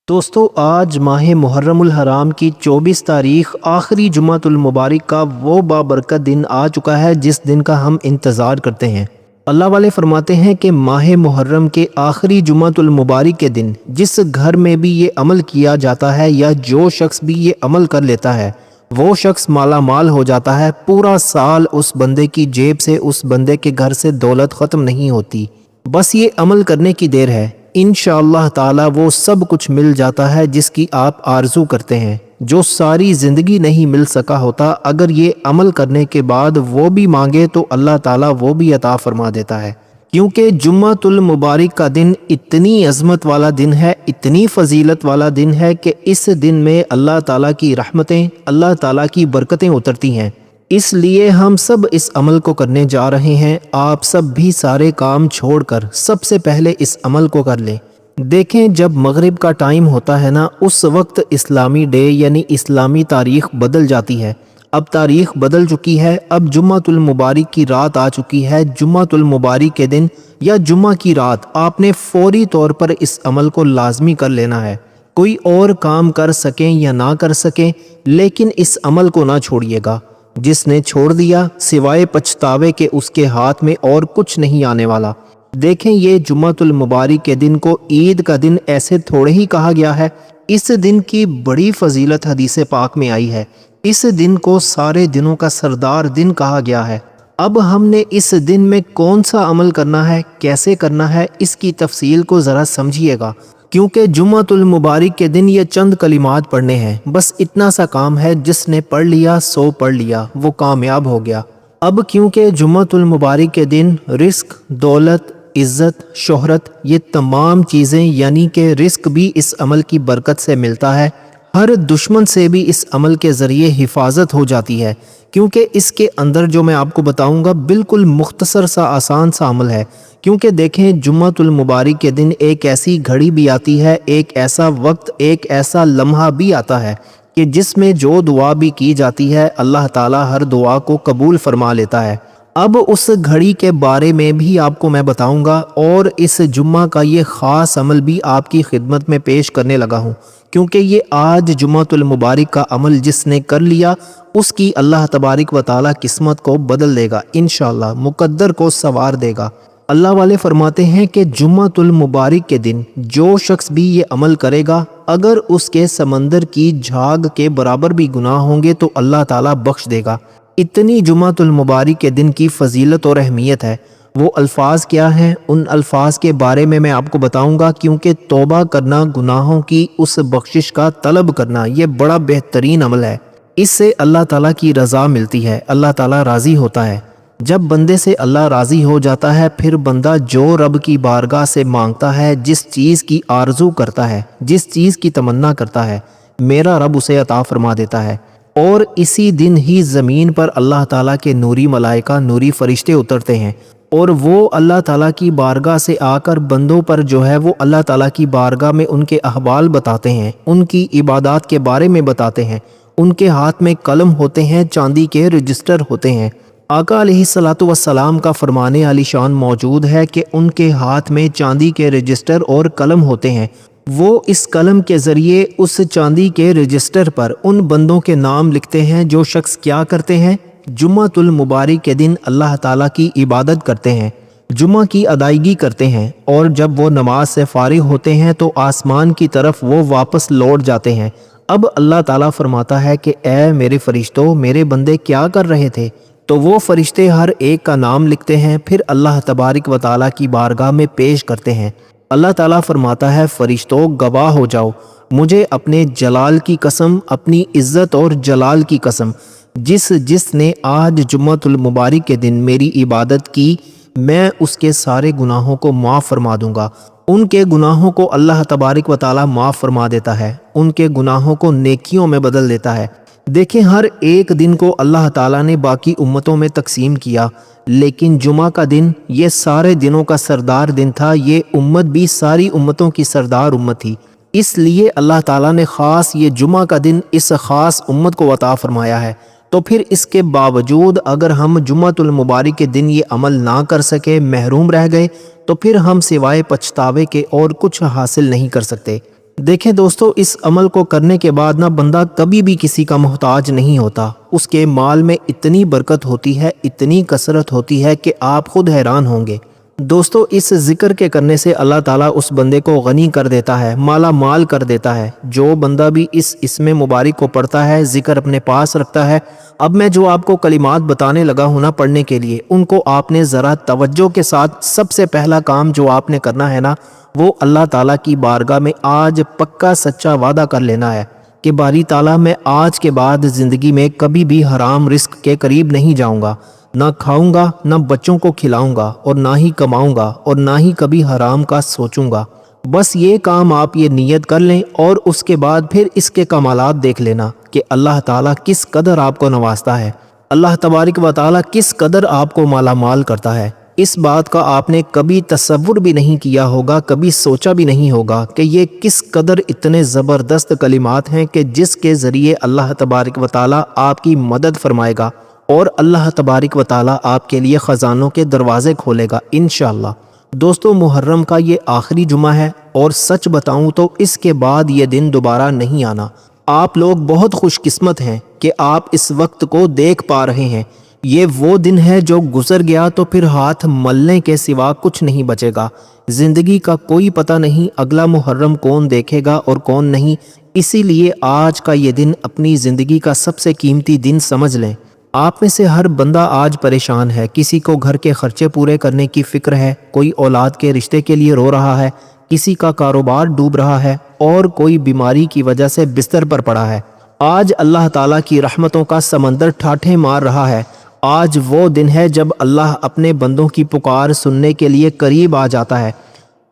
دوستو آج ماہ محرم الحرام کی 24 تاریخ آخری جمعۃ المبارک کا وہ بابرکت دن آ چکا ہے جس دن کا ہم انتظار کرتے ہیں۔ اللہ والے فرماتے ہیں کہ ماہ محرم کے آخری جمعۃ المبارک کے دن جس گھر میں بھی یہ عمل کیا جاتا ہے یا جو شخص بھی یہ عمل کر لیتا ہے وہ شخص مالا مال ہو جاتا ہے۔ پورا سال اس بندے کی جیب سے اس بندے کے گھر سے دولت ختم نہیں ہوتی، بس یہ عمل کرنے کی دیر ہے۔ انشاءاللہ تعالی وہ سب کچھ مل جاتا ہے جس کی آپ آرزو کرتے ہیں، جو ساری زندگی نہیں مل سکا ہوتا۔ اگر یہ عمل کرنے کے بعد وہ بھی مانگے تو اللہ تعالی وہ بھی عطا فرما دیتا ہے، کیونکہ جمعۃ المبارک کا دن اتنی عظمت والا دن ہے، اتنی فضیلت والا دن ہے کہ اس دن میں اللہ تعالی کی رحمتیں، اللہ تعالی کی برکتیں اترتی ہیں۔ اس لیے ہم سب اس عمل کو کرنے جا رہے ہیں۔ آپ سب بھی سارے کام چھوڑ کر سب سے پہلے اس عمل کو کر لیں۔ دیکھیں جب مغرب کا ٹائم ہوتا ہے نا، اس وقت اسلامی ڈے یعنی اسلامی تاریخ بدل جاتی ہے۔ اب تاریخ بدل چکی ہے، اب جمعۃ المبارک کی رات آ چکی ہے۔ جمعۃ المبارک کے دن یا جمعہ کی رات آپ نے فوری طور پر اس عمل کو لازمی کر لینا ہے۔ کوئی اور کام کر سکیں یا نہ کر سکیں لیکن اس عمل کو نہ چھوڑیے گا۔ جس نے چھوڑ دیا سوائے پچھتاوے کے اس کے ہاتھ میں اور کچھ نہیں آنے والا۔ دیکھیں یہ جمعۃ المبارک کے دن کو عید کا دن ایسے تھوڑے ہی کہا گیا ہے، اس دن کی بڑی فضیلت حدیث پاک میں آئی ہے۔ اس دن کو سارے دنوں کا سردار دن کہا گیا ہے۔ اب ہم نے اس دن میں کون سا عمل کرنا ہے، کیسے کرنا ہے، اس کی تفصیل کو ذرا سمجھیے گا، کیونکہ جمعۃ المبارک کے دن یہ چند کلمات پڑھنے ہیں، بس اتنا سا کام ہے، جس نے پڑھ لیا سو پڑھ لیا، وہ کامیاب ہو گیا۔ اب کیونکہ جمعۃ المبارک کے دن رزق، دولت، عزت، شہرت، یہ تمام چیزیں یعنی کہ رزق بھی اس عمل کی برکت سے ملتا ہے، ہر دشمن سے بھی اس عمل کے ذریعے حفاظت ہو جاتی ہے، کیونکہ اس کے اندر جو میں آپ کو بتاؤں گا بالکل مختصر سا آسان سا عمل ہے۔ کیونکہ دیکھیں جمعۃ المبارک کے دن ایک ایسی گھڑی بھی آتی ہے، ایک ایسا وقت، ایک ایسا لمحہ بھی آتا ہے کہ جس میں جو دعا بھی کی جاتی ہے اللہ تعالیٰ ہر دعا کو قبول فرما لیتا ہے۔ اب اس گھڑی کے بارے میں بھی آپ کو میں بتاؤں گا، اور اس جمعہ کا یہ خاص عمل بھی آپ کی خدمت میں پیش کرنے لگا ہوں، کیونکہ یہ آج جمعۃ المبارک کا عمل جس نے کر لیا اس کی اللہ تبارک و تعالیٰ قسمت کو بدل دے گا، انشاءاللہ مقدر کو سنوار دے گا۔ اللہ والے فرماتے ہیں کہ جمعۃ المبارک کے دن جو شخص بھی یہ عمل کرے گا، اگر اس کے سمندر کی جھاگ کے برابر بھی گناہ ہوں گے تو اللہ تعالیٰ بخش دے گا۔ اتنی جمعۃ المبارک کے دن کی فضیلت اور اہمیت ہے۔ وہ الفاظ کیا ہیں، ان الفاظ کے بارے میں آپ کو بتاؤں گا، کیونکہ توبہ کرنا، گناہوں کی اس بخشش کا طلب کرنا، یہ بڑا بہترین عمل ہے۔ اس سے اللہ تعالیٰ کی رضا ملتی ہے، اللہ تعالیٰ راضی ہوتا ہے۔ جب بندے سے اللہ راضی ہو جاتا ہے پھر بندہ جو رب کی بارگاہ سے مانگتا ہے، جس چیز کی آرزو کرتا ہے، جس چیز کی تمنا کرتا ہے، میرا رب اسے عطا فرما دیتا ہے۔ اور اسی دن ہی زمین پر اللہ تعالیٰ کے نوری ملائکہ، نوری فرشتے اترتے ہیں، اور وہ اللہ تعالیٰ کی بارگاہ سے آ کر بندوں پر جو ہے وہ اللہ تعالیٰ کی بارگاہ میں ان کے احوال بتاتے ہیں، ان کی عبادات کے بارے میں بتاتے ہیں۔ ان کے ہاتھ میں قلم ہوتے ہیں، چاندی کے رجسٹر ہوتے ہیں۔ آقا علیہ الصلاۃ والسلام کا فرمانے علی شان موجود ہے کہ ان کے ہاتھ میں چاندی کے رجسٹر اور قلم ہوتے ہیں۔ وہ اس قلم کے ذریعے اس چاندی کے رجسٹر پر ان بندوں کے نام لکھتے ہیں جو شخص کیا کرتے ہیں، جمعۃ المبارک کے دن اللہ تعالیٰ کی عبادت کرتے ہیں، جمعہ کی ادائیگی کرتے ہیں، اور جب وہ نماز سے فارغ ہوتے ہیں تو آسمان کی طرف وہ واپس لوٹ جاتے ہیں۔ اب اللہ تعالیٰ فرماتا ہے کہ اے میرے فرشتوں، میرے بندے کیا کر رہے تھے؟ تو وہ فرشتے ہر ایک کا نام لکھتے ہیں، پھر اللہ تبارک و تعالیٰ کی بارگاہ میں پیش کرتے ہیں۔ اللہ تعالیٰ فرماتا ہے فرشتوں گواہ ہو جاؤ، مجھے اپنے جلال کی قسم، اپنی عزت اور جلال کی قسم، جس نے آج جمعۃ المبارک کے دن میری عبادت کی، میں اس کے سارے گناہوں کو معاف فرما دوں گا۔ ان کے گناہوں کو اللہ تبارک و تعالیٰ معاف فرما دیتا ہے، ان کے گناہوں کو نیکیوں میں بدل دیتا ہے۔ دیکھیں ہر ایک دن کو اللہ تعالیٰ نے باقی امتوں میں تقسیم کیا، لیکن جمعہ کا دن یہ سارے دنوں کا سردار دن تھا، یہ امت بھی ساری امتوں کی سردار امت تھی، اس لیے اللہ تعالیٰ نے خاص یہ جمعہ کا دن اس خاص امت کو عطا فرمایا ہے۔ تو پھر اس کے باوجود اگر ہم جمعۃ المبارک کے دن یہ عمل نہ کر سکے، محروم رہ گئے، تو پھر ہم سوائے پچھتاوے کے اور کچھ حاصل نہیں کر سکتے۔ دیکھیں دوستو، اس عمل کو کرنے کے بعد نہ بندہ کبھی بھی کسی کا محتاج نہیں ہوتا۔ اس کے مال میں اتنی برکت ہوتی ہے، اتنی کثرت ہوتی ہے کہ آپ خود حیران ہوں گے۔ دوستو، اس ذکر کے کرنے سے اللہ تعالیٰ اس بندے کو غنی کر دیتا ہے، مالا مال کر دیتا ہے۔ جو بندہ بھی اس اسم مبارک کو پڑھتا ہے، ذکر اپنے پاس رکھتا ہے، اب میں جو آپ کو کلمات بتانے لگا ہوں نا پڑھنے کے لیے، ان کو آپ نے ذرا توجہ کے ساتھ سب سے پہلا کام جو آپ نے کرنا ہے نا، وہ اللہ تعالیٰ کی بارگاہ میں آج پکا سچا وعدہ کر لینا ہے کہ باری تعالیٰ میں آج کے بعد زندگی میں کبھی بھی حرام رزق کے قریب نہیں جاؤں گا، نہ کھاؤں گا، نہ بچوں کو کھلاؤں گا، اور نہ ہی کماؤں گا، اور نہ ہی کبھی حرام کا سوچوں گا۔ بس یہ کام آپ یہ نیت کر لیں، اور اس کے بعد پھر اس کے کمالات دیکھ لینا کہ اللہ تعالیٰ کس قدر آپ کو نوازتا ہے، اللہ تبارک و تعالیٰ کس قدر آپ کو مالا مال کرتا ہے۔ اس بات کا آپ نے کبھی تصور بھی نہیں کیا ہوگا، کبھی سوچا بھی نہیں ہوگا کہ یہ کس قدر اتنے زبردست کلمات ہیں کہ جس کے ذریعے اللہ تبارک و تعالیٰ آپ کی مدد فرمائے گا، اور اللہ تبارک و تعالیٰ آپ کے لیے خزانوں کے دروازے کھولے گا انشاءاللہ۔ دوستو، محرم کا یہ آخری جمعہ ہے، اور سچ بتاؤں تو اس کے بعد یہ دن دوبارہ نہیں آنا۔ آپ لوگ بہت خوش قسمت ہیں کہ آپ اس وقت کو دیکھ پا رہے ہیں۔ یہ وہ دن ہے جو گزر گیا تو پھر ہاتھ ملنے کے سوا کچھ نہیں بچے گا۔ زندگی کا کوئی پتہ نہیں اگلا محرم کون دیکھے گا اور کون نہیں، اسی لیے آج کا یہ دن اپنی زندگی کا سب سے قیمتی دن سمجھ لیں۔ آپ میں سے ہر بندہ آج پریشان ہے، کسی کو گھر کے خرچے پورے کرنے کی فکر ہے، کوئی اولاد کے رشتے کے لیے رو رہا ہے، کسی کا کاروبار ڈوب رہا ہے، اور کوئی بیماری کی وجہ سے بستر پر پڑا ہے۔ آج اللہ تعالیٰ کی رحمتوں کا سمندر ٹھاٹھیں مار رہا ہے۔ آج وہ دن ہے جب اللہ اپنے بندوں کی پکار سننے کے لیے قریب آ جاتا ہے۔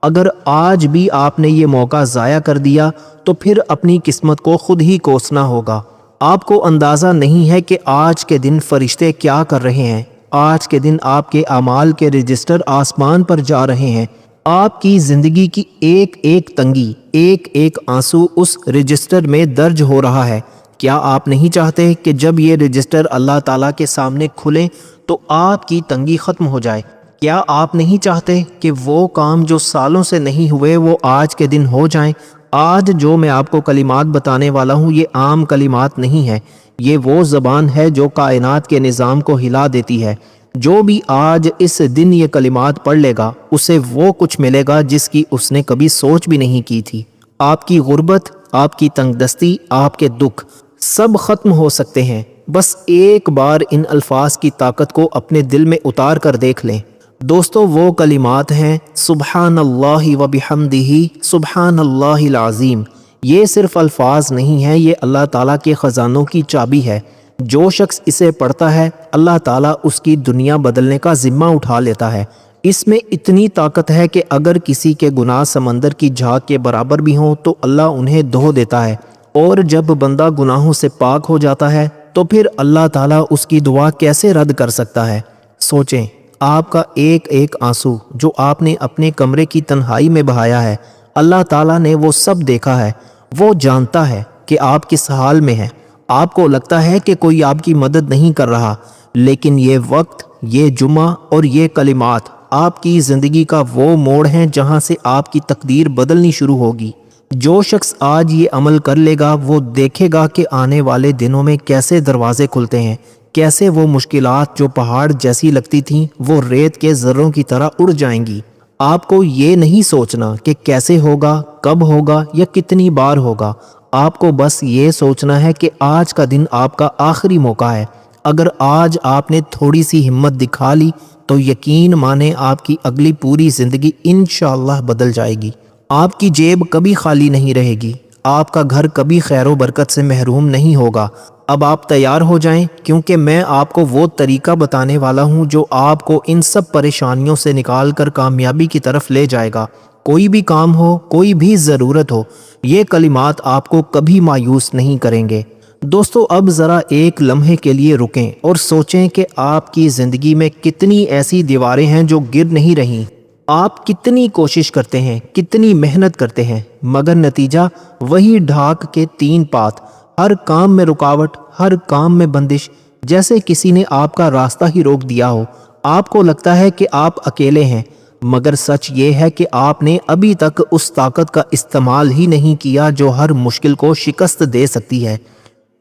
اگر آج بھی آپ نے یہ موقع ضائع کر دیا تو پھر اپنی قسمت کو خود ہی کوسنا ہوگا۔ آپ کو اندازہ نہیں ہے کہ آج کے دن فرشتے کیا کر رہے ہیں۔ آج کے دن آپ کے اعمال کے رجسٹر آسمان پر جا رہے ہیں۔ آپ کی زندگی کی ایک ایک تنگی، ایک ایک آنسو اس رجسٹر میں درج ہو رہا ہے۔ کیا آپ نہیں چاہتے کہ جب یہ رجسٹر اللہ تعالیٰ کے سامنے کھلیں تو آپ کی تنگی ختم ہو جائے؟ کیا آپ نہیں چاہتے کہ وہ کام جو سالوں سے نہیں ہوئے وہ آج کے دن ہو جائیں؟ آج جو میں آپ کو کلمات بتانے والا ہوں یہ عام کلمات نہیں ہے، یہ وہ زبان ہے جو کائنات کے نظام کو ہلا دیتی ہے۔ جو بھی آج اس دن یہ کلمات پڑھ لے گا اسے وہ کچھ ملے گا جس کی اس نے کبھی سوچ بھی نہیں کی تھی۔ آپ کی غربت، آپ کی تنگ دستی، آپ کے دکھ سب ختم ہو سکتے ہیں۔ بس ایک بار ان الفاظ کی طاقت کو اپنے دل میں اتار کر دیکھ لیں۔ دوستو، وہ کلمات ہیں سبحان اللہ و بحمدہ سبحان اللہ العظیم۔ یہ صرف الفاظ نہیں ہیں، یہ اللہ تعالیٰ کے خزانوں کی چابی ہے۔ جو شخص اسے پڑھتا ہے اللہ تعالیٰ اس کی دنیا بدلنے کا ذمہ اٹھا لیتا ہے۔ اس میں اتنی طاقت ہے کہ اگر کسی کے گناہ سمندر کی جھاگ کے برابر بھی ہوں تو اللہ انہیں دھو دیتا ہے، اور جب بندہ گناہوں سے پاک ہو جاتا ہے تو پھر اللہ تعالیٰ اس کی دعا کیسے رد کر سکتا ہے؟ سوچیں، آپ کا ایک ایک آنسو جو آپ نے اپنے کمرے کی تنہائی میں بہایا ہے، اللہ تعالیٰ نے وہ سب دیکھا ہے۔ وہ جانتا ہے کہ آپ کس حال میں ہیں۔ آپ کو لگتا ہے کہ کوئی آپ کی مدد نہیں کر رہا، لیکن یہ وقت، یہ جمعہ اور یہ کلمات آپ کی زندگی کا وہ موڑ ہیں جہاں سے آپ کی تقدیر بدلنی شروع ہوگی۔ جو شخص آج یہ عمل کر لے گا وہ دیکھے گا کہ آنے والے دنوں میں کیسے دروازے کھلتے ہیں، کیسے وہ مشکلات جو پہاڑ جیسی لگتی تھیں وہ ریت کے ذروں کی طرح اڑ جائیں گی۔ آپ کو یہ نہیں سوچنا کہ کیسے ہوگا، کب ہوگا یا کتنی بار ہوگا۔ آپ کو بس یہ سوچنا ہے کہ آج کا دن آپ کا آخری موقع ہے۔ اگر آج آپ نے تھوڑی سی ہمت دکھا لی تو یقین مانیں آپ کی اگلی پوری زندگی انشاءاللہ بدل جائے گی۔ آپ کی جیب کبھی خالی نہیں رہے گی، آپ کا گھر کبھی خیر و برکت سے محروم نہیں ہوگا۔ اب آپ تیار ہو جائیں، کیونکہ میں آپ کو وہ طریقہ بتانے والا ہوں جو آپ کو ان سب پریشانیوں سے نکال کر کامیابی کی طرف لے جائے گا۔ کوئی بھی کام ہو، کوئی بھی ضرورت ہو، یہ کلمات آپ کو کبھی مایوس نہیں کریں گے۔ دوستو، اب ذرا ایک لمحے کے لیے رکیں اور سوچیں کہ آپ کی زندگی میں کتنی ایسی دیواریں ہیں جو گر نہیں رہیں۔ آپ کتنی کوشش کرتے ہیں، کتنی محنت کرتے ہیں، مگر نتیجہ وہی ڈھاک کے 3 پات، ہر کام میں رکاوٹ، ہر کام میں بندش، جیسے کسی نے آپ کا راستہ ہی روک دیا ہو۔ آپ کو لگتا ہے کہ آپ اکیلے ہیں، مگر سچ یہ ہے کہ آپ نے ابھی تک اس طاقت کا استعمال ہی نہیں کیا جو ہر مشکل کو شکست دے سکتی ہے۔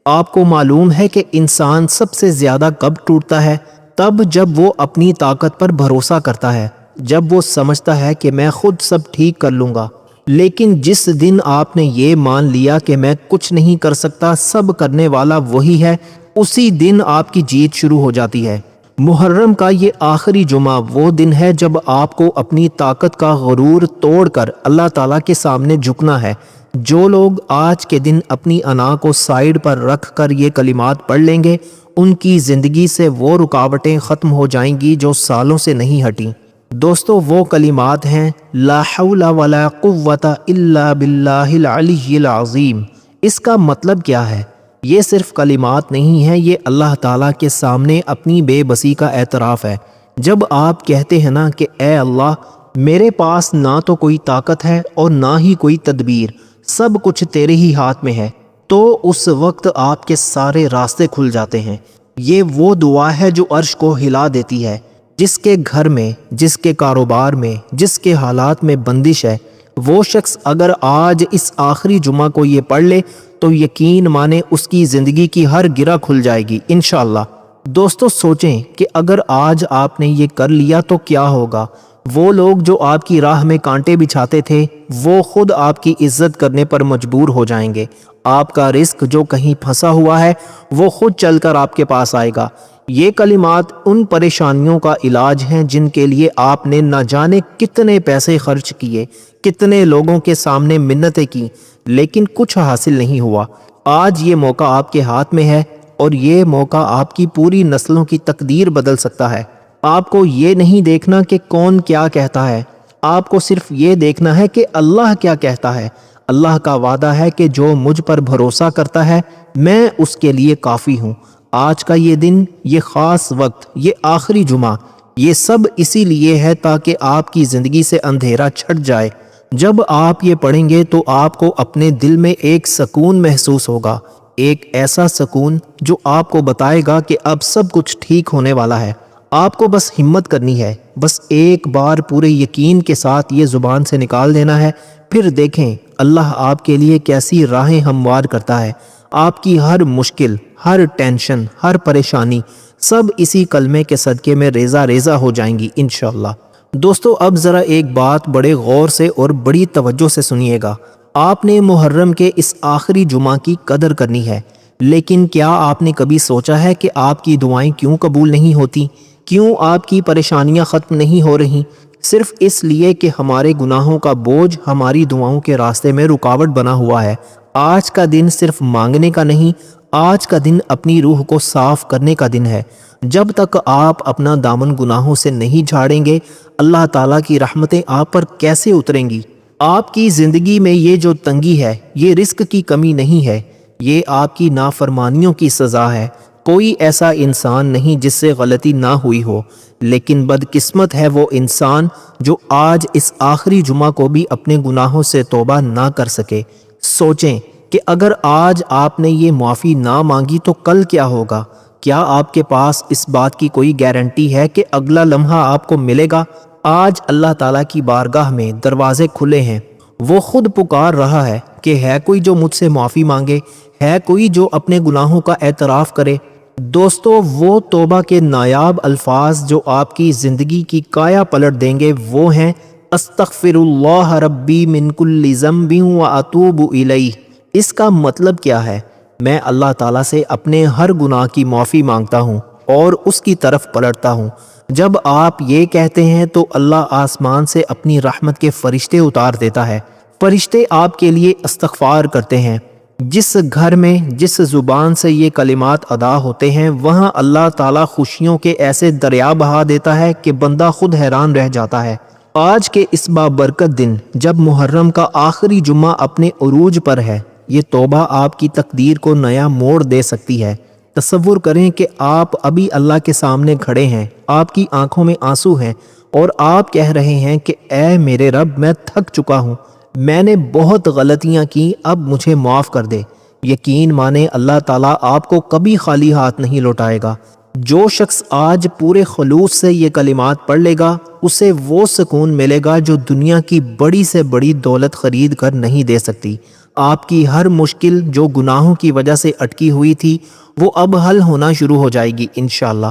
آپ کو معلوم ہے کہ انسان سب سے زیادہ کب ٹوٹتا ہے؟ تب جب وہ اپنی طاقت پر بھروسہ کرتا ہے، جب وہ سمجھتا ہے کہ میں خود سب ٹھیک کر لوں گا۔ لیکن جس دن آپ نے یہ مان لیا کہ میں کچھ نہیں کر سکتا، سب کرنے والا وہی ہے، اسی دن آپ کی جیت شروع ہو جاتی ہے۔ محرم کا یہ آخری جمعہ وہ دن ہے جب آپ کو اپنی طاقت کا غرور توڑ کر اللہ تعالیٰ کے سامنے جھکنا ہے۔ جو لوگ آج کے دن اپنی انا کو سائیڈ پر رکھ کر یہ کلمات پڑھ لیں گے، ان کی زندگی سے وہ رکاوٹیں ختم ہو جائیں گی جو سالوں سے نہیں ہٹیں۔ دوستو، وہ کلمات ہیں لا حول ولا قوت الا باللہ العلی العظیم۔ اس کا مطلب کیا ہے؟ یہ صرف کلمات نہیں ہیں، یہ اللہ تعالیٰ کے سامنے اپنی بے بسی کا اعتراف ہے۔ جب آپ کہتے ہیں نا کہ اے اللہ، میرے پاس نہ تو کوئی طاقت ہے اور نہ ہی کوئی تدبیر، سب کچھ تیرے ہی ہاتھ میں ہے، تو اس وقت آپ کے سارے راستے کھل جاتے ہیں۔ یہ وہ دعا ہے جو عرش کو ہلا دیتی ہے۔ جس کے گھر میں، جس کے کاروبار میں، جس کے حالات میں بندش ہے، وہ شخص اگر آج اس آخری جمعہ کو یہ پڑھ لے تو یقین مانے اس کی زندگی کی ہر گرہ کھل جائے گی انشاءاللہ۔ دوستو، سوچیں کہ اگر آج آپ نے یہ کر لیا تو کیا ہوگا؟ وہ لوگ جو آپ کی راہ میں کانٹے بچھاتے تھے، وہ خود آپ کی عزت کرنے پر مجبور ہو جائیں گے۔ آپ کا رزق جو کہیں پھنسا ہوا ہے، وہ خود چل کر آپ کے پاس آئے گا۔ یہ کلمات ان پریشانیوں کا علاج ہیں جن کے لیے آپ نے نہ جانے کتنے پیسے خرچ کیے، کتنے لوگوں کے سامنے منتیں کی، لیکن کچھ حاصل نہیں ہوا۔ آج یہ موقع آپ کے ہاتھ میں ہے اور یہ موقع آپ کی پوری نسلوں کی تقدیر بدل سکتا ہے۔ آپ کو یہ نہیں دیکھنا کہ کون کیا کہتا ہے، آپ کو صرف یہ دیکھنا ہے کہ اللہ کیا کہتا ہے۔ اللہ کا وعدہ ہے کہ جو مجھ پر بھروسہ کرتا ہے، میں اس کے لیے کافی ہوں۔ آج کا یہ دن، یہ خاص وقت، یہ آخری جمعہ، یہ سب اسی لیے ہے تاکہ آپ کی زندگی سے اندھیرا چھٹ جائے۔ جب آپ یہ پڑھیں گے تو آپ کو اپنے دل میں ایک سکون محسوس ہوگا، ایک ایسا سکون جو آپ کو بتائے گا کہ اب سب کچھ ٹھیک ہونے والا ہے۔ آپ کو بس ہمت کرنی ہے، بس ایک بار پورے یقین کے ساتھ یہ زبان سے نکال دینا ہے، پھر دیکھیں اللہ آپ کے لیے کیسی راہیں ہموار کرتا ہے۔ آپ کی ہر مشکل، ہر ٹینشن، ہر پریشانی، سب اسی کلمے کے صدقے میں ریزہ ریزہ ہو جائیں گی انشاءاللہ۔ دوستو، اب ذرا ایک بات بڑے غور سے اور بڑی توجہ سے سنیے گا۔ آپ نے محرم کے اس آخری جمعہ کی قدر کرنی ہے، لیکن کیا آپ نے کبھی سوچا ہے کہ آپ کی دعائیں کیوں قبول نہیں ہوتی؟ کیوں آپ کی پریشانیاں ختم نہیں ہو رہی؟ صرف اس لیے کہ ہمارے گناہوں کا بوجھ ہماری دعاؤں کے راستے میں رکاوٹ بنا ہوا ہے۔ آج کا دن صرف مانگنے کا نہیں، آج کا دن اپنی روح کو صاف کرنے کا دن ہے۔ جب تک آپ اپنا دامن گناہوں سے نہیں جھاڑیں گے، اللہ تعالیٰ کی رحمتیں آپ پر کیسے اتریں گی؟ آپ کی زندگی میں یہ جو تنگی ہے، یہ رزق کی کمی نہیں ہے، یہ آپ کی نافرمانیوں کی سزا ہے۔ کوئی ایسا انسان نہیں جس سے غلطی نہ ہوئی ہو، لیکن بدقسمت ہے وہ انسان جو آج اس آخری جمعہ کو بھی اپنے گناہوں سے توبہ نہ کر سکے۔ سوچیں کہ اگر آج آپ نے یہ معافی نہ مانگی تو کل کیا ہوگا؟ کیا آپ کے پاس اس بات کی کوئی گارنٹی ہے کہ اگلا لمحہ آپ کو ملے گا؟ آج اللہ تعالیٰ کی بارگاہ میں دروازے کھلے ہیں، وہ خود پکار رہا ہے کہ ہے کوئی جو مجھ سے معافی مانگے، ہے کوئی جو اپنے گناہوں کا اعتراف کرے۔ دوستو، وہ توبہ کے نایاب الفاظ جو آپ کی زندگی کی کایا پلٹ دیں گے وہ ہیں استغفر اللہ ربی من کل ذنب واتوب الیہ۔ اس کا مطلب کیا ہے؟ میں اللہ تعالیٰ سے اپنے ہر گناہ کی معافی مانگتا ہوں اور اس کی طرف پلٹتا ہوں۔ جب آپ یہ کہتے ہیں تو اللہ آسمان سے اپنی رحمت کے فرشتے اتار دیتا ہے۔ فرشتے آپ کے لیے استغفار کرتے ہیں۔ جس گھر میں، جس زبان سے یہ کلمات ادا ہوتے ہیں، وہاں اللہ تعالیٰ خوشیوں کے ایسے دریا بہا دیتا ہے کہ بندہ خود حیران رہ جاتا ہے۔ آج کے اس بابرکت دن، جب محرم کا آخری جمعہ اپنے عروج پر ہے، یہ توبہ آپ کی تقدیر کو نیا موڑ دے سکتی ہے۔ تصور کریں کہ آپ ابھی اللہ کے سامنے کھڑے ہیں، آپ کی آنکھوں میں آنسو ہیں اور آپ کہہ رہے ہیں کہ اے میرے رب، میں تھک چکا ہوں، میں نے بہت غلطیاں کی، اب مجھے معاف کر دے۔ یقین مانے اللہ تعالیٰ آپ کو کبھی خالی ہاتھ نہیں لوٹائے گا۔ جو شخص آج پورے خلوص سے یہ کلمات پڑھ لے گا اسے وہ سکون ملے گا جو دنیا کی بڑی سے بڑی دولت خرید کر نہیں دے سکتی۔ آپ کی ہر مشکل جو گناہوں کی وجہ سے اٹکی ہوئی تھی وہ اب حل ہونا شروع ہو جائے گی انشاءاللہ۔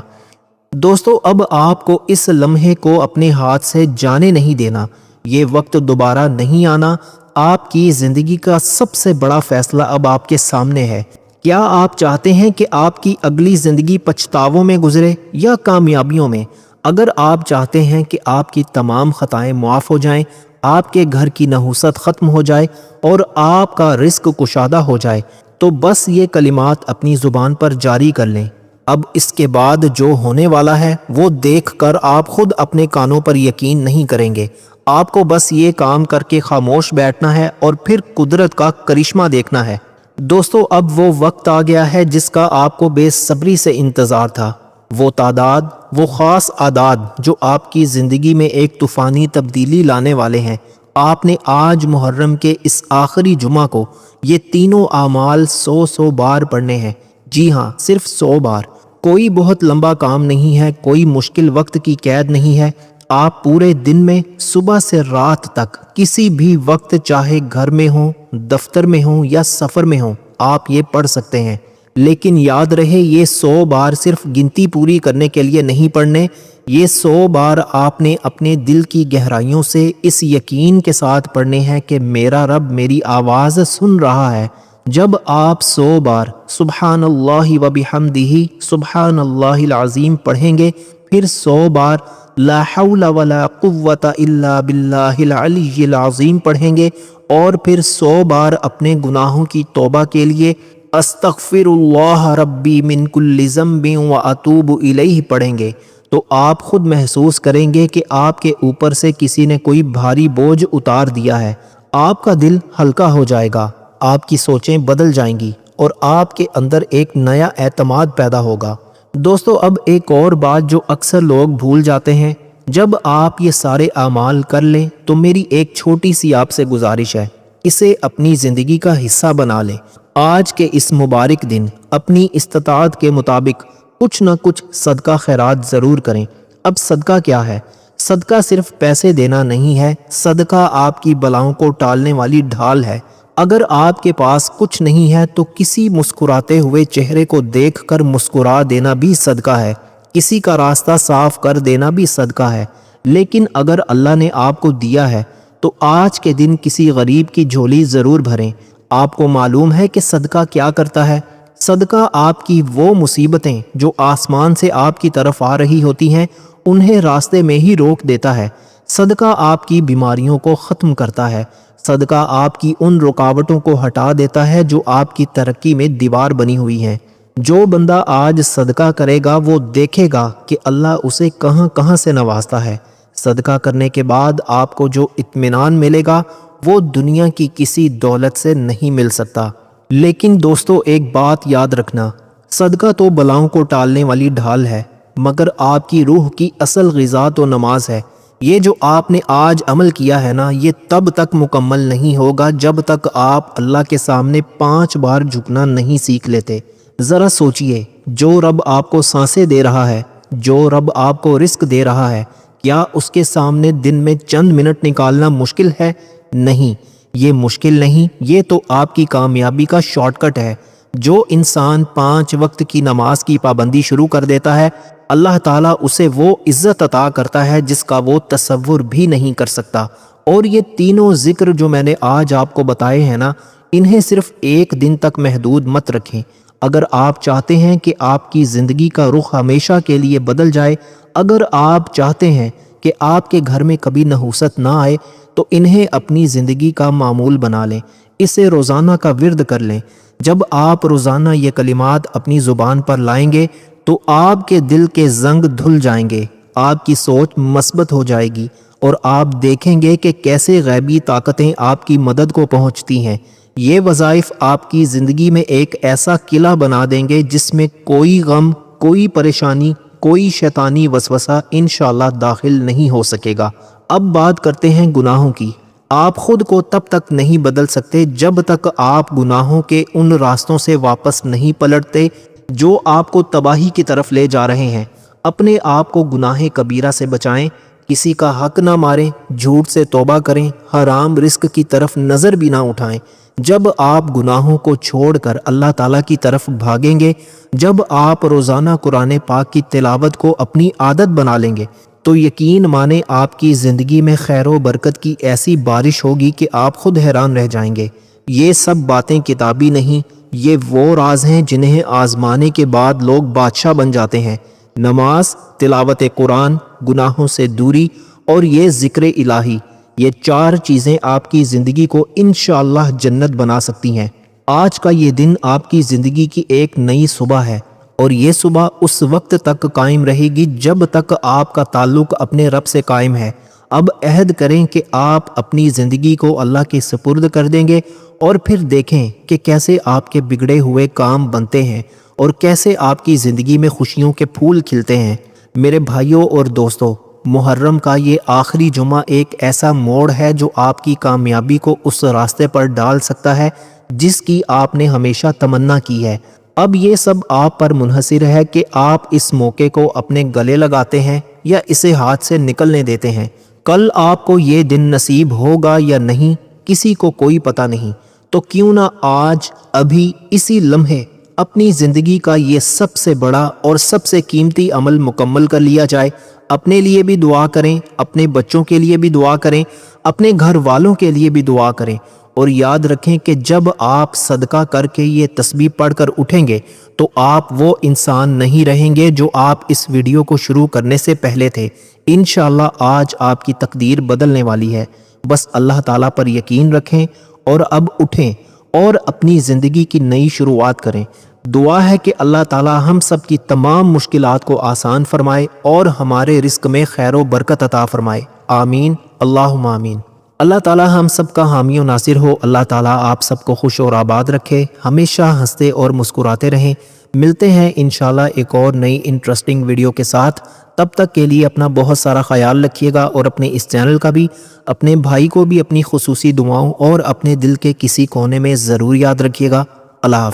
دوستو، اب آپ کو اس لمحے کو اپنے ہاتھ سے جانے نہیں دینا۔ یہ وقت دوبارہ نہیں آنا۔ آپ کی زندگی کا سب سے بڑا فیصلہ اب آپ کے سامنے ہے۔ کیا آپ چاہتے ہیں کہ آپ کی اگلی زندگی پچھتاووں میں گزرے یا کامیابیوں میں؟ اگر آپ چاہتے ہیں کہ آپ کی تمام خطائیں معاف ہو جائیں، آپ کے گھر کی نحوست ختم ہو جائے اور آپ کا رزق کشادہ ہو جائے، تو بس یہ کلمات اپنی زبان پر جاری کر لیں۔ اب اس کے بعد جو ہونے والا ہے وہ دیکھ کر آپ خود اپنے کانوں پر یقین نہیں کریں گے۔ آپ کو بس یہ کام کر کے خاموش بیٹھنا ہے اور پھر قدرت کا کرشمہ دیکھنا ہے۔ دوستو، اب وہ وقت آ گیا ہے جس کا آپ کو بے صبری سے انتظار تھا۔ وہ تعداد، وہ خاص اعداد جو آپ کی زندگی میں ایک طوفانی تبدیلی لانے والے ہیں۔ آپ نے آج محرم کے اس آخری جمعہ کو یہ تینوں اعمال 100 بار پڑھنے ہیں۔ جی ہاں، صرف 100 بار۔ کوئی بہت لمبا کام نہیں ہے، کوئی مشکل وقت کی قید نہیں ہے۔ آپ پورے دن میں صبح سے رات تک کسی بھی وقت، چاہے گھر میں ہوں، دفتر میں ہوں یا سفر میں ہوں، آپ یہ پڑھ سکتے ہیں۔ لیکن یاد رہے، یہ 100 بار صرف گنتی پوری کرنے کے لیے نہیں پڑھنے۔ یہ 100 بار آپ نے اپنے دل کی گہرائیوں سے اس یقین کے ساتھ پڑھنے ہیں کہ میرا رب میری آواز سن رہا ہے۔ جب آپ 100 بار سبحان اللہ و بحمدہ سبحان اللہ العظیم پڑھیں گے، پھر 100 بار لا حول ولا قوت الا باللہ العلی العظیم پڑھیں گے، اور پھر 100 بار اپنے گناہوں کی توبہ کے لیے استغفر اللہ ربی من کل ذنب واتوب الیہ پڑھیں گے، تو آپ خود محسوس کریں گے کہ آپ کے اوپر سے کسی نے کوئی بھاری بوجھ اتار دیا ہے۔ آپ کا دل ہلکا ہو جائے گا، آپ کی سوچیں بدل جائیں گی اور آپ کے اندر ایک نیا اعتماد پیدا ہوگا۔ دوستو، اب ایک اور بات جو اکثر لوگ بھول جاتے ہیں، جب آپ یہ سارے اعمال کر لیں تو میری ایک چھوٹی سی آپ سے گزارش ہے، اسے اپنی زندگی کا حصہ بنا لیں۔ آج کے اس مبارک دن اپنی استطاعت کے مطابق کچھ نہ کچھ صدقہ خیرات ضرور کریں۔ اب صدقہ کیا ہے؟ صدقہ صرف پیسے دینا نہیں ہے، صدقہ آپ کی بلاؤں کو ٹالنے والی ڈھال ہے۔ اگر آپ کے پاس کچھ نہیں ہے تو کسی مسکراتے ہوئے چہرے کو دیکھ کر مسکرا دینا بھی صدقہ ہے، کسی کا راستہ صاف کر دینا بھی صدقہ ہے۔ لیکن اگر اللہ نے آپ کو دیا ہے تو آج کے دن کسی غریب کی جھولی ضرور بھریں۔ آپ کو معلوم ہے کہ صدقہ کیا کرتا ہے؟ صدقہ آپ کی وہ مصیبتیں جو آسمان سے آپ کی طرف آ رہی ہوتی ہیں انہیں راستے میں ہی روک دیتا ہے۔ صدقہ آپ کی بیماریوں کو ختم کرتا ہے۔ صدقہ آپ کی ان رکاوٹوں کو ہٹا دیتا ہے جو آپ کی ترقی میں دیوار بنی ہوئی ہیں۔ جو بندہ آج صدقہ کرے گا وہ دیکھے گا کہ اللہ اسے کہاں کہاں سے نوازتا ہے۔ صدقہ کرنے کے بعد آپ کو جو اطمینان ملے گا وہ دنیا کی کسی دولت سے نہیں مل سکتا۔ لیکن دوستو، ایک بات یاد رکھنا، صدقہ تو بلاؤں کو ٹالنے والی ڈھال ہے، مگر آپ کی روح کی اصل غذا تو نماز ہے۔ یہ جو آپ نے آج عمل کیا ہے نا، یہ تب تک مکمل نہیں ہوگا جب تک آپ اللہ کے سامنے 5 بار جھکنا نہیں سیکھ لیتے۔ ذرا سوچئے، جو رب آپ کو سانسیں دے رہا ہے، جو رب آپ کو رزق دے رہا ہے، کیا اس کے سامنے دن میں چند منٹ نکالنا مشکل ہے؟ نہیں، یہ مشکل نہیں، یہ تو آپ کی کامیابی کا شارٹ کٹ ہے۔ جو انسان 5 وقت کی نماز کی پابندی شروع کر دیتا ہے، اللہ تعالیٰ اسے وہ عزت عطا کرتا ہے جس کا وہ تصور بھی نہیں کر سکتا۔ اور یہ تینوں ذکر جو میں نے آج آپ کو بتائے ہیں نا، انہیں صرف ایک دن تک محدود مت رکھیں۔ اگر آپ چاہتے ہیں کہ آپ کی زندگی کا رخ ہمیشہ کے لیے بدل جائے، اگر آپ چاہتے ہیں کہ آپ کے گھر میں کبھی نحوست نہ آئے، تو انہیں اپنی زندگی کا معمول بنا لیں، اسے روزانہ کا ورد کر لیں۔ جب آپ روزانہ یہ کلمات اپنی زبان پر لائیں گے تو آپ کے دل کے زنگ دھل جائیں گے، آپ کی سوچ مثبت ہو جائے گی، اور آپ دیکھیں گے کہ کیسے غیبی طاقتیں آپ کی مدد کو پہنچتی ہیں۔ یہ وظائف آپ کی زندگی میں ایک ایسا قلعہ بنا دیں گے جس میں کوئی غم، کوئی پریشانی، کوئی شیطانی وسوسہ انشاءاللہ داخل نہیں ہو سکے گا۔ اب بات کرتے ہیں گناہوں کی۔ آپ خود کو تب تک نہیں بدل سکتے جب تک آپ گناہوں کے ان راستوں سے واپس نہیں پلٹتے جو آپ کو تباہی کی طرف لے جا رہے ہیں۔ اپنے آپ کو گناہ کبیرہ سے بچائیں، کسی کا حق نہ ماریں، جھوٹ سے توبہ کریں، حرام رزق کی طرف نظر بھی نہ اٹھائیں۔ جب آپ گناہوں کو چھوڑ کر اللہ تعالیٰ کی طرف بھاگیں گے، جب آپ روزانہ قرآن پاک کی تلاوت کو اپنی عادت بنا لیں گے، تو یقین مانیں آپ کی زندگی میں خیر و برکت کی ایسی بارش ہوگی کہ آپ خود حیران رہ جائیں گے۔ یہ سب باتیں کتابی نہیں، یہ وہ راز ہیں جنہیں آزمانے کے بعد لوگ بادشاہ بن جاتے ہیں۔ نماز، تلاوت قرآن، گناہوں سے دوری اور یہ ذکر الہی، یہ 4 چیزیں آپ کی زندگی کو انشاءاللہ جنت بنا سکتی ہیں۔ آج کا یہ دن آپ کی زندگی کی ایک نئی صبح ہے، اور یہ صبح اس وقت تک قائم رہے گی جب تک آپ کا تعلق اپنے رب سے قائم ہے۔ اب عہد کریں کہ آپ اپنی زندگی کو اللہ کے سپرد کر دیں گے، اور پھر دیکھیں کہ کیسے آپ کے بگڑے ہوئے کام بنتے ہیں اور کیسے آپ کی زندگی میں خوشیوں کے پھول کھلتے ہیں۔ میرے بھائیوں اور دوستو، محرم کا یہ آخری جمعہ ایک ایسا موڑ ہے جو آپ کی کامیابی کو اس راستے پر ڈال سکتا ہے جس کی آپ نے ہمیشہ تمنا کی ہے۔ اب یہ سب آپ پر منحصر ہے کہ آپ اس موقع کو اپنے گلے لگاتے ہیں یا اسے ہاتھ سے نکلنے دیتے ہیں۔ کل آپ کو یہ دن نصیب ہوگا یا نہیں، کسی کو کوئی پتہ نہیں، تو کیوں نہ آج ابھی اسی لمحے اپنی زندگی کا یہ سب سے بڑا اور سب سے قیمتی عمل مکمل کر لیا جائے۔ اپنے لیے بھی دعا کریں، اپنے بچوں کے لیے بھی دعا کریں، اپنے گھر والوں کے لیے بھی دعا کریں، اور یاد رکھیں کہ جب آپ صدقہ کر کے یہ تسبیح پڑھ کر اٹھیں گے تو آپ وہ انسان نہیں رہیں گے جو آپ اس ویڈیو کو شروع کرنے سے پہلے تھے۔ انشاءاللہ آج آپ کی تقدیر بدلنے والی ہے۔ بس اللہ تعالیٰ پر یقین رکھیں اور اب اٹھیں اور اپنی زندگی کی نئی شروعات کریں۔ دعا ہے کہ اللہ تعالیٰ ہم سب کی تمام مشکلات کو آسان فرمائے اور ہمارے رزق میں خیر و برکت عطا فرمائے۔ آمین، اللہم آمین۔ اللہ تعالیٰ ہم سب کا حامی و ناصر ہو۔ اللہ تعالیٰ آپ سب کو خوش اور آباد رکھے، ہمیشہ ہنستے اور مسکراتے رہیں۔ ملتے ہیں انشاءاللہ ایک اور نئی انٹرسٹنگ ویڈیو کے ساتھ۔ تب تک کے لیے اپنا بہت سارا خیال رکھیے گا، اور اپنے اس چینل کا بھی، اپنے بھائی کو بھی اپنی خصوصی دعاؤں اور اپنے دل کے کسی کونے میں ضرور یاد رکھیے گا۔ اللہ حافظ۔